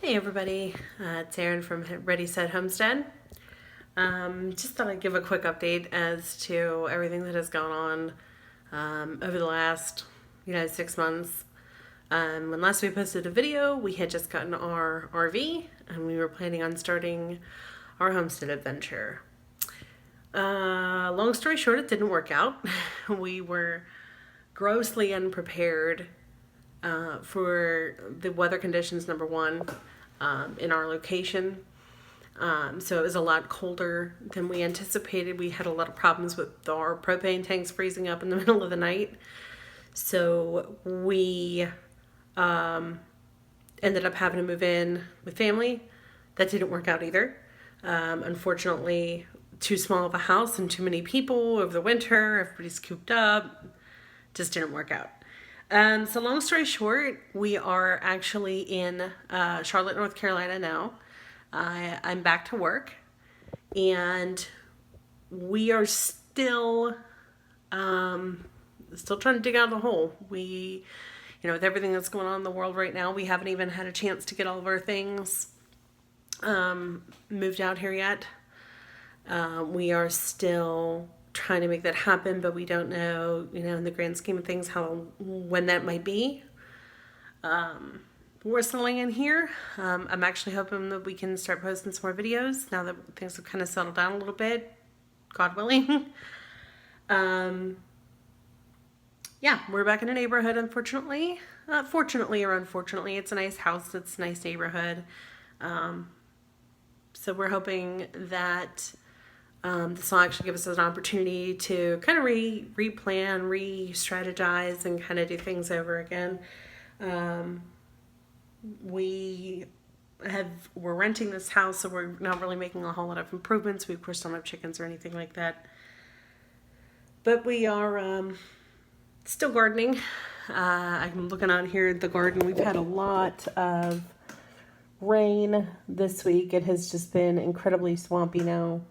Hey everybody, it's Erin from Ready Set Homestead. Just thought I'd give a quick update as to everything that has gone on over the last 6 months. When last we posted a video, we had just gotten our RV and we were planning on starting our homestead adventure. Long story short, it didn't work out. We were grossly unprepared for the weather conditions, number one, in our location. So it was a lot colder than we anticipated. We had a lot of problems with our propane tanks freezing up in the middle of the night. So we ended up having to move in with family. That didn't work out either. Unfortunately, too small of a house and too many people over the winter. Everybody's cooped up. Just didn't work out. So long story short, we are actually in Charlotte, North Carolina now. I'm back to work, and we are still trying to dig out of the hole. We, with everything that's going on in the world right now, we haven't even had a chance to get all of our things moved out here yet. We are still trying to make that happen, but we don't know, in the grand scheme of things, when that might be. We're settling in here. I'm actually hoping that we can start posting some more videos now that things have kind of settled down a little bit, God willing. Yeah, we're back in a neighborhood, unfortunately. Fortunately or unfortunately, it's a nice house, it's a nice neighborhood. So we're hoping that this will actually give us an opportunity to kind of replan, re-strategize, and kind of do things over again. We're renting this house, so we're not really making a whole lot of improvements. We, of course, don't have chickens or anything like that. But we are still gardening. I'm looking out here at the garden. We've had a lot of rain this week. It has just been incredibly swampy now.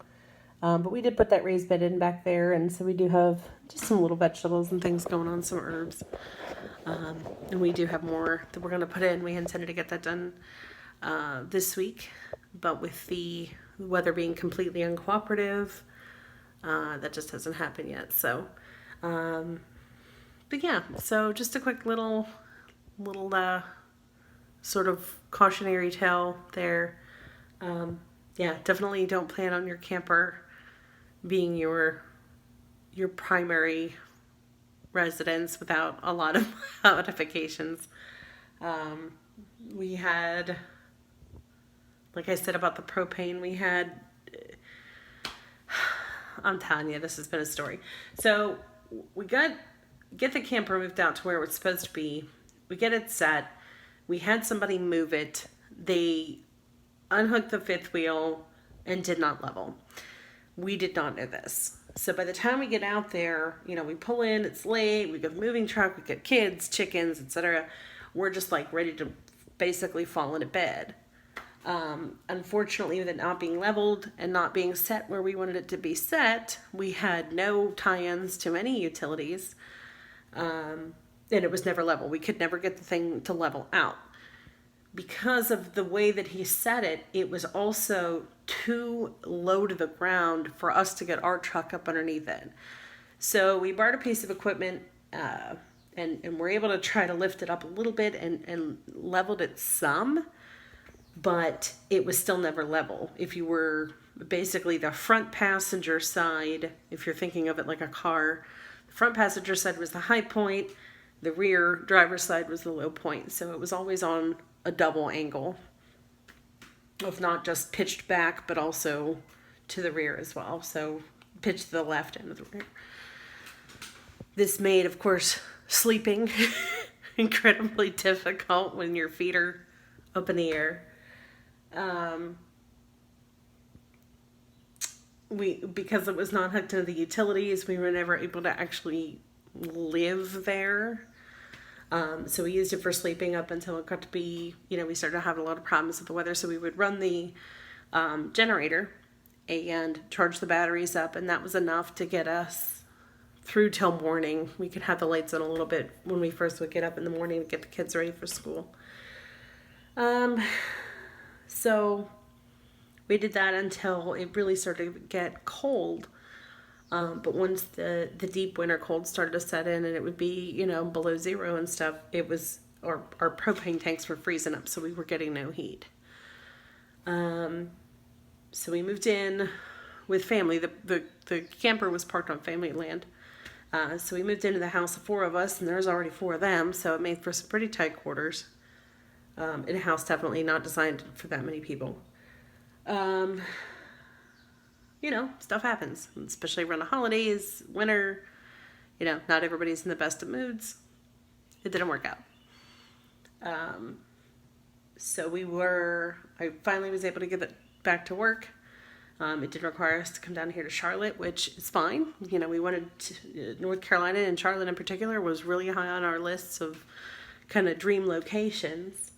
But we did put that raised bed in back there, and so we do have just some little vegetables and things going on, some herbs. And we do have more that we're going to put in. We intended to get that done this week, but with the weather being completely uncooperative, that just hasn't happened yet. So, but yeah, so just a quick little sort of cautionary tale there. Yeah, definitely don't plan on your camper being your primary residence without a lot of modifications. We had, like I said about the propane, I'm telling you, this has been a story. So we get the camper moved out to where it's supposed to be. We get it set. We had somebody move it. They unhooked the fifth wheel and did not level. We did not know this. So by the time we get out there, we pull in, it's late, we got the moving truck, we got kids, chickens, etc. We're just like ready to basically fall into bed. Unfortunately, with it not being leveled and not being set where we wanted it to be set, we had no tie-ins to any utilities. And it was never level. We could never get the thing to level out. Because of the way that he set it, it was also too low to the ground for us to get our truck up underneath it. So we borrowed a piece of equipment and we're able to try to lift it up a little bit and leveled it some, but it was still never level. If you were basically the front passenger side, if you're thinking of it like a car, the front passenger side was the high point, the rear driver's side was the low point. So it was always on a double angle, of not just pitched back, but also to the rear as well. So pitched to the left and to the rear. This made, of course, sleeping incredibly difficult when your feet are up in the air. Because it was not hooked into the utilities, we were never able to actually live there. So we used it for sleeping up until it got to be, we started to have a lot of problems with the weather. So we would run the generator and charge the batteries up, and that was enough to get us through till morning. We could have the lights on a little bit when we first would get up in the morning to get the kids ready for school. So we did that until it really started to get cold. But once the deep winter cold started to set in and it would be, below zero and stuff, it was, our propane tanks were freezing up, so we were getting no heat. So we moved in with family. The camper was parked on family land. So we moved into the house of 4 of us, and there's already 4 of them, so it made for some pretty tight quarters. In a house definitely not designed for that many people. Stuff happens, especially around the holidays, winter. Not everybody's in the best of moods. It didn't work out. So I finally was able to get it back to work. It did require us to come down here to Charlotte, which is fine. We wanted North Carolina, and Charlotte in particular was really high on our lists of kind of dream locations.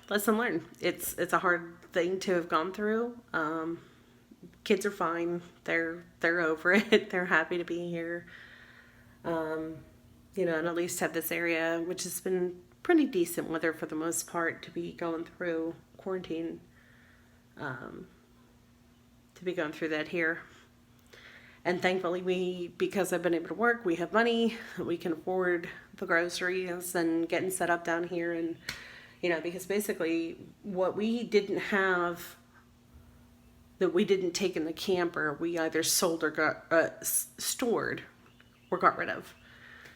Lesson learned. It's a hard thing to have gone through. Kids are fine. They're over it. They're happy to be here. And at least have this area, which has been pretty decent weather for the most part, to be going through quarantine. To be going through that here. And thankfully because I've been able to work, we have money. We can afford the groceries and getting set up down here. And, because basically what we didn't have that we didn't take in the camper, we either sold or got stored or got rid of.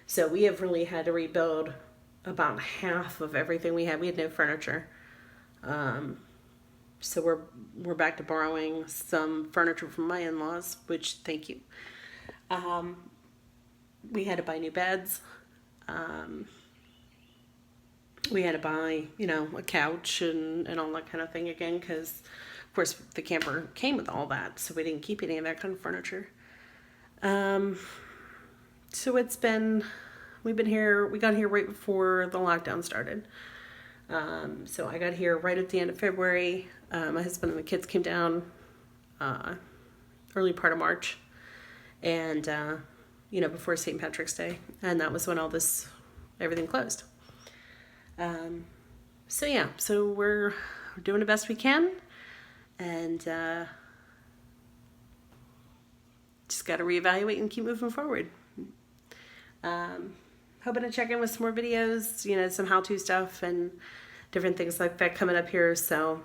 So we have really had to rebuild about half of everything we had. We had no furniture. So we're back to borrowing some furniture from my in-laws, which, thank you. We had to buy new beds. We had to buy, a couch and all that kind of thing again, because, of course, the camper came with all that, so we didn't keep any of that kind of furniture. So we got here right before the lockdown started. So I got here right at the end of February. My husband and the kids came down early part of March, and before St. Patrick's Day, and that was when everything closed. So we're doing the best we can, and just got to reevaluate and keep moving forward. Hoping to check in with some more videos, some how-to stuff and different things like that coming up here. So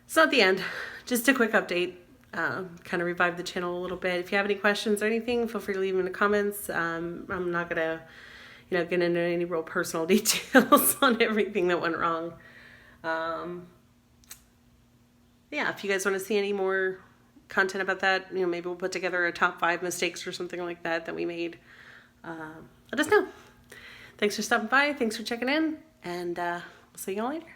it's not the end, just a quick update, kind of revive the channel a little bit. If you have any questions or anything, feel free to leave them in the comments. I'm not gonna, get into any real personal details on everything that went wrong. If you guys want to see any more content about that, maybe we'll put together a top 5 mistakes or something like that we made. Let us know. Thanks for stopping by. Thanks for checking in. And we'll see you all later.